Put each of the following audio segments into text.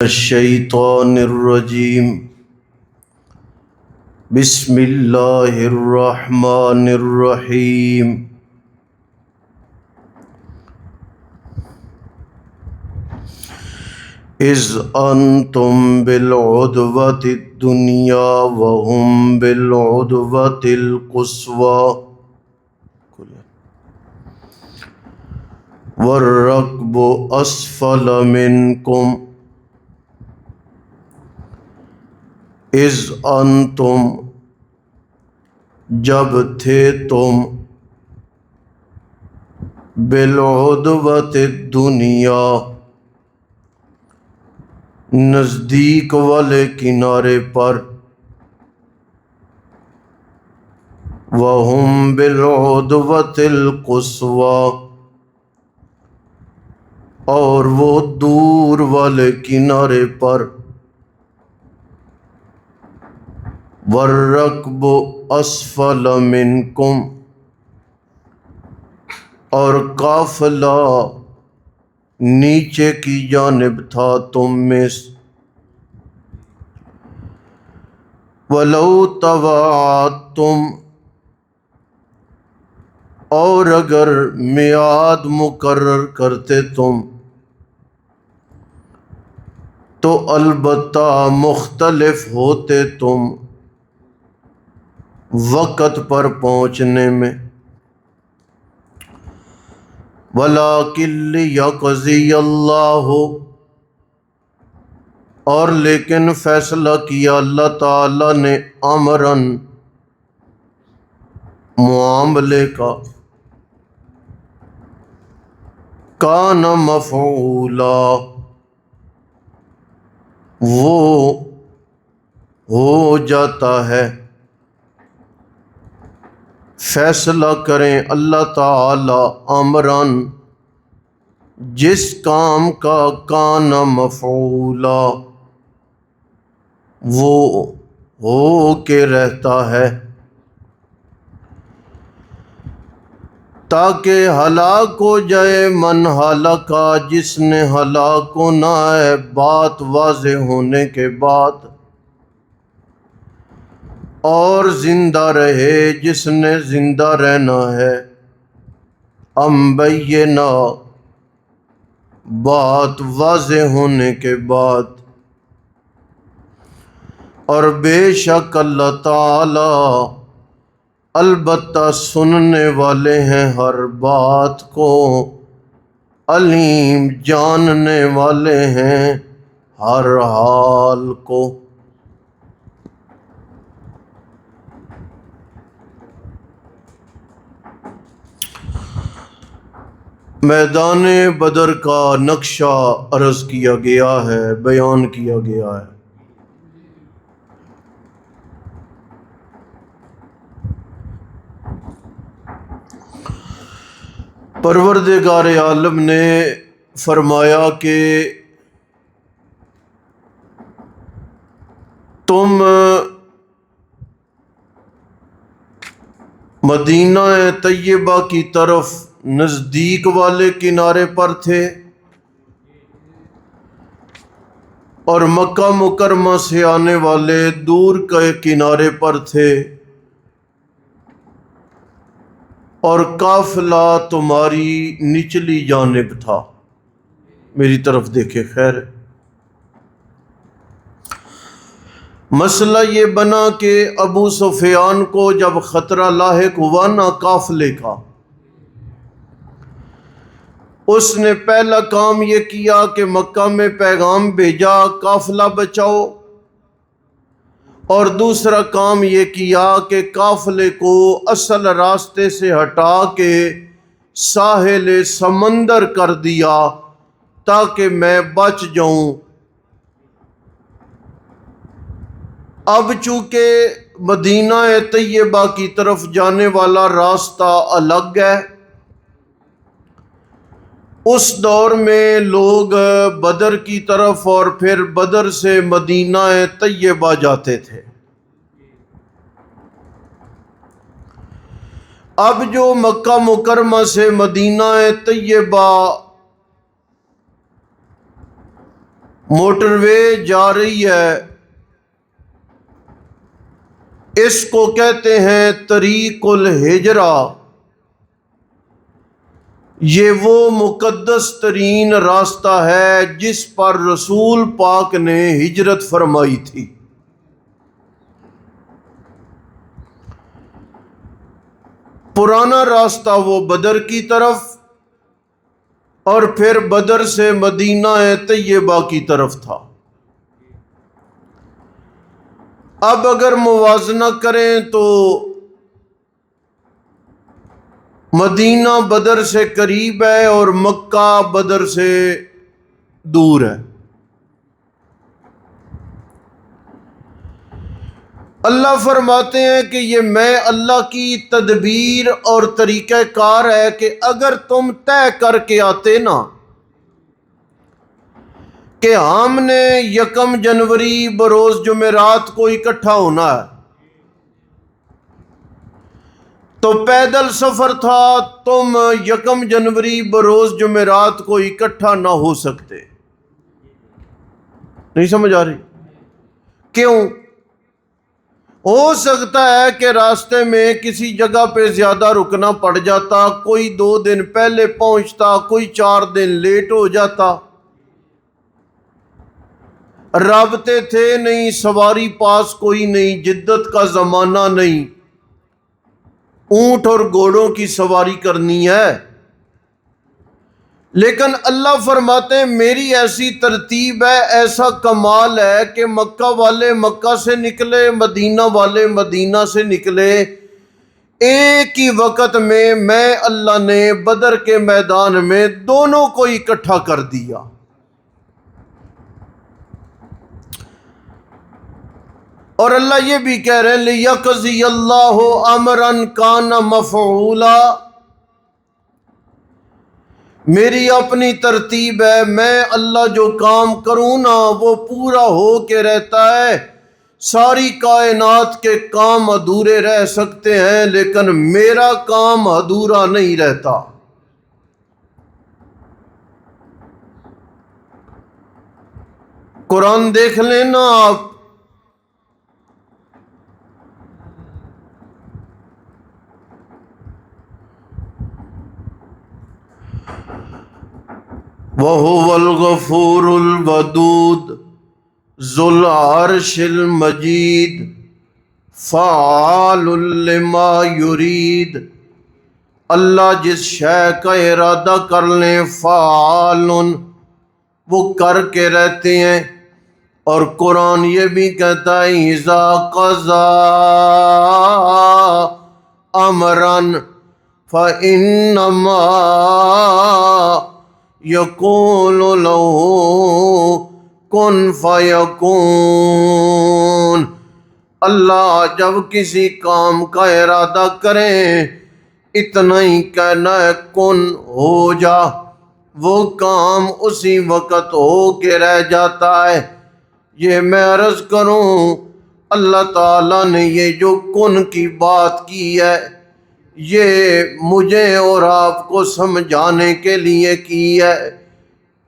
الشیطان الرجیم بسم اللہ الرحمن الرحیم اذ انتم بالعدوۃ الدنیا وهم بالعدوۃ القصوی والرکب اسفل منکم اذ انتم جب تھے تم بالعدوۃ الدنیا نزدیک والے کنارے پر وَهُمْ بِالْعُدْوَةِ الْقُصْوَىٰ اور وہ دور والے کنارے پر وَالرَّكْبُ أَسْفَلَ مِنْكُمْ اور قافلہ نیچے کی جانب تھا تم میں سے وَلَوْ تَوَاعَدتُّمْ اور اگر میعاد مقرر کرتے تم تو البتہ مختلف ہوتے تم وقت پر پہنچنے میں وَلَٰكِن لِيَقْضِيَ اللَّهُ اور لیکن فیصلہ کیا اللہ تعالی نے امراً معاملے کا کان مفعولا وہ ہو جاتا ہے فیصلہ کریں اللہ تعالی امراً جس کام کا کان مفعولا وہ ہو کے رہتا ہے تاکہ ہلاک ہو جائے من ہلاکا جس نے ہلاک ہونا ہے بات واضح ہونے کے بعد اور زندہ رہے جس نے زندہ رہنا ہے بینہ بات واضح ہونے کے بعد اور بے شک اللہ تعالی البتہ سننے والے ہیں ہر بات کو علیم جاننے والے ہیں ہر حال کو میدان بدر کا نقشہ عرض کیا گیا ہے بیان کیا گیا ہے پروردگار عالم نے فرمایا کہ تم مدینہ طیبہ کی طرف نزدیک والے کنارے پر تھے اور مکہ مکرمہ سے آنے والے دور کے کنارے پر تھے اور قافلہ تمہاری نچلی جانب تھا میری طرف دیکھے خیر مسئلہ یہ بنا کہ ابو سفیان کو جب خطرہ لاحق ہوا نا قافلے کا اس نے پہلا کام یہ کیا کہ مکہ میں پیغام بھیجا قافلہ بچاؤ اور دوسرا کام یہ کیا کہ قافلے کو اصل راستے سے ہٹا کے ساحل سمندر کر دیا تاکہ میں بچ جاؤں اب چونکہ مدینہ طیبہ کی طرف جانے والا راستہ الگ ہے اس دور میں لوگ بدر کی طرف اور پھر بدر سے مدینہ طیبہ جاتے تھے اب جو مکہ مکرمہ سے مدینہ طیبہ موٹر وے جا رہی ہے، اس کو کہتے ہیں طریق الہجرہ۔ یہ وہ مقدس ترین راستہ ہے جس پر رسول پاک نے ہجرت فرمائی تھی۔ پرانا راستہ وہ بدر کی طرف اور پھر بدر سے مدینہ طیبہ کی طرف تھا۔ اب اگر موازنہ کریں تو مدینہ بدر سے قریب ہے اور مکہ بدر سے دور ہے۔ اللہ فرماتے ہیں کہ یہ میں اللہ کی تدبیر اور طریقہ کار ہے کہ اگر تم طے کر کے آتے نا کہ ہم نے 1 جنوری بروز جمعرات کو اکٹھا ہونا ہے، تو پیدل سفر تھا، تم 1 جنوری بروز جمعرات کو اکٹھا نہ ہو سکتے۔ نہیں سمجھ آ رہی؟ کیوں؟ ہو سکتا ہے کہ راستے میں کسی جگہ پہ زیادہ رکنا پڑ جاتا، کوئی 2 دن پہلے پہنچتا، کوئی 4 دن لیٹ ہو جاتا۔ رابطے تھے نہیں، سواری پاس کوئی نہیں، جدت کا زمانہ نہیں، اونٹ اور گھوڑوں کی سواری کرنی ہے۔ لیکن اللہ فرماتے ہیں میری ایسی ترتیب ہے، ایسا کمال ہے کہ مکہ والے مکہ سے نکلے، مدینہ والے مدینہ سے نکلے، ایک ہی وقت میں اللہ نے بدر کے میدان میں دونوں کو اکٹھا کر دیا۔ اور اللہ یہ بھی کہہ رہے ہیں لِيَقْضِيَ اللَّهُ أَمْرًا كَانَ مَفْعُولًا، میری اپنی ترتیب ہے، میں اللہ جو کام کروں نا وہ پورا ہو کے رہتا ہے۔ ساری کائنات کے کام ادھورے رہ سکتے ہیں لیکن میرا کام ادھورا نہیں رہتا۔ قرآن دیکھ لینا آپ، وَهُوَ الْغَفُورُ الْوَدُودُ ذُو الْعَرْشِ الْمَجِيدُ فَعَّالٌ لِمَا يُرِيدُ۔ اللہ جس شے کا ارادہ کر لیں فعال وہ کر کے رہتے ہیں۔ اور قرآن یہ بھی کہتا ہے اذا قضا امرا فانما یقول له کن فیکون۔ اللہ جب کسی کام کا ارادہ کریں اتنا ہی کہنا ہے کن ہو جا، وہ کام اسی وقت ہو کے رہ جاتا ہے۔ یہ میں عرض کروں اللہ تعالیٰ نے یہ جو کن کی بات کی ہے یہ مجھے اور آپ کو سمجھانے کے لیے کی ہے۔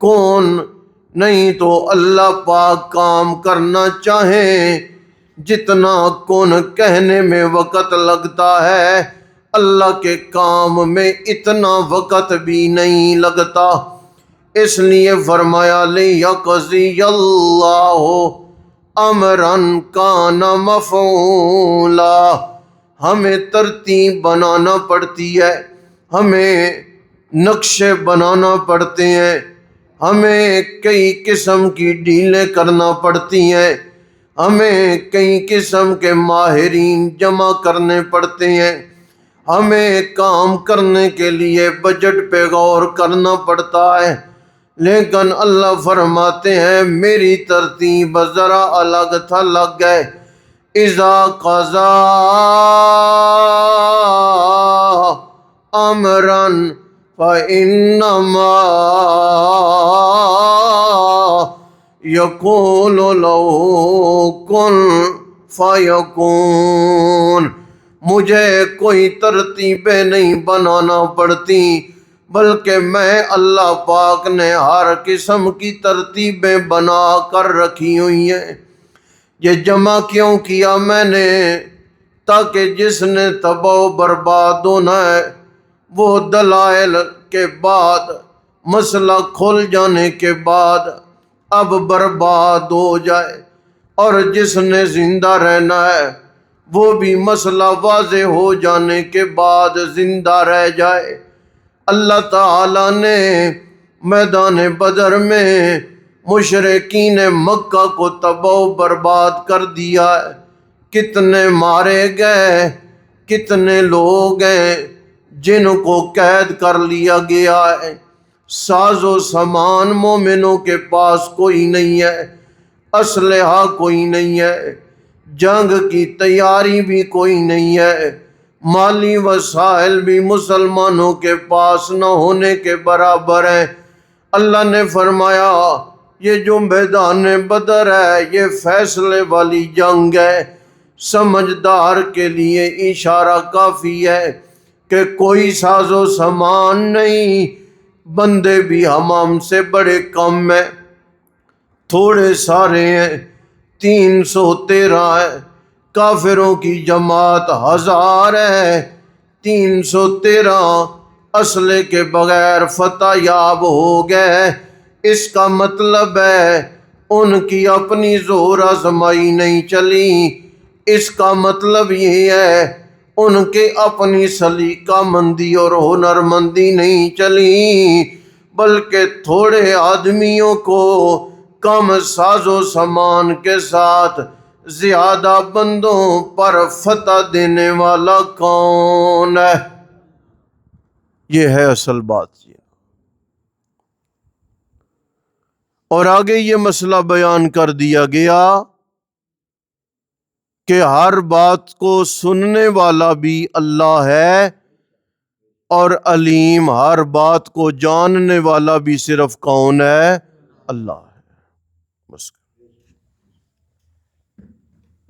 کون نہیں تو اللہ پاک کام کرنا چاہیں جتنا کن کہنے میں وقت لگتا ہے اللہ کے کام میں اتنا وقت بھی نہیں لگتا۔ اس لیے فرمایا لِيَقْضِيَ اللَّهُ أَمْرًا كَانَ مَفْعُولًا۔ ہمیں ترتیب بنانا پڑتی ہے، ہمیں نقشے بنانا پڑتے ہیں، ہمیں کئی قسم کی ڈیلیں کرنا پڑتی ہیں، ہمیں کئی قسم کے ماہرین جمع کرنے پڑتے ہیں، ہمیں کام کرنے کے لیے بجٹ پہ غور کرنا پڑتا ہے۔ لیکن اللہ فرماتے ہیں میری ترتیب ذرا الگ تھلگ ہے۔ اذا قضا امرا فانما یقول له کن فیکون۔ مجھے کوئی ترتیبیں نہیں بنانا پڑتی، بلکہ میں اللہ پاک نے ہر قسم کی ترتیبیں بنا کر رکھی ہوئی ہیں۔ یہ جمع کیوں کیا میں نے؟ تاکہ جس نے تباہ و برباد ہونا ہے وہ دلائل کے بعد، مسئلہ کھل جانے کے بعد اب برباد ہو جائے، اور جس نے زندہ رہنا ہے وہ بھی مسئلہ واضح ہو جانے کے بعد زندہ رہ جائے۔ اللہ تعالیٰ نے میدان بدر میں مشرکین مکہ کو تباہ و برباد کر دیا ہے۔ کتنے مارے گئے، کتنے لوگ ہیں جن کو قید کر لیا گیا ہے۔ ساز و سامان مومنوں کے پاس کوئی نہیں ہے، اسلحہ کوئی نہیں ہے، جنگ کی تیاری بھی کوئی نہیں ہے، مالی وسائل بھی مسلمانوں کے پاس نہ ہونے کے برابر ہیں۔ اللہ نے فرمایا یہ جو میدان بدر ہے یہ فیصلے والی جنگ ہے۔ سمجھدار کے لیے اشارہ کافی ہے کہ کوئی ساز و سامان نہیں، بندے بھی ہم سے بڑے کم ہیں، تھوڑے سارے ہیں، 313 ہے، کافروں کی جماعت 1000 ہے، 313 اسلحے کے بغیر فتح یاب ہو گئے۔ اس کا مطلب ہے ان کی اپنی زور آزمائی نہیں چلی، اس کا مطلب یہ ہے ان کے اپنی سلیقہ مندی اور ہنرمندی نہیں چلی، بلکہ تھوڑے آدمیوں کو کم ساز و سامان کے ساتھ زیادہ بندوں پر فتح دینے والا کون ہے؟ یہ ہے اصل بات۔ اور آگے یہ مسئلہ بیان کر دیا گیا کہ ہر بات کو سننے والا بھی اللہ ہے، اور علیم، ہر بات کو جاننے والا بھی صرف کون ہے؟ اللہ ہے۔ بس۔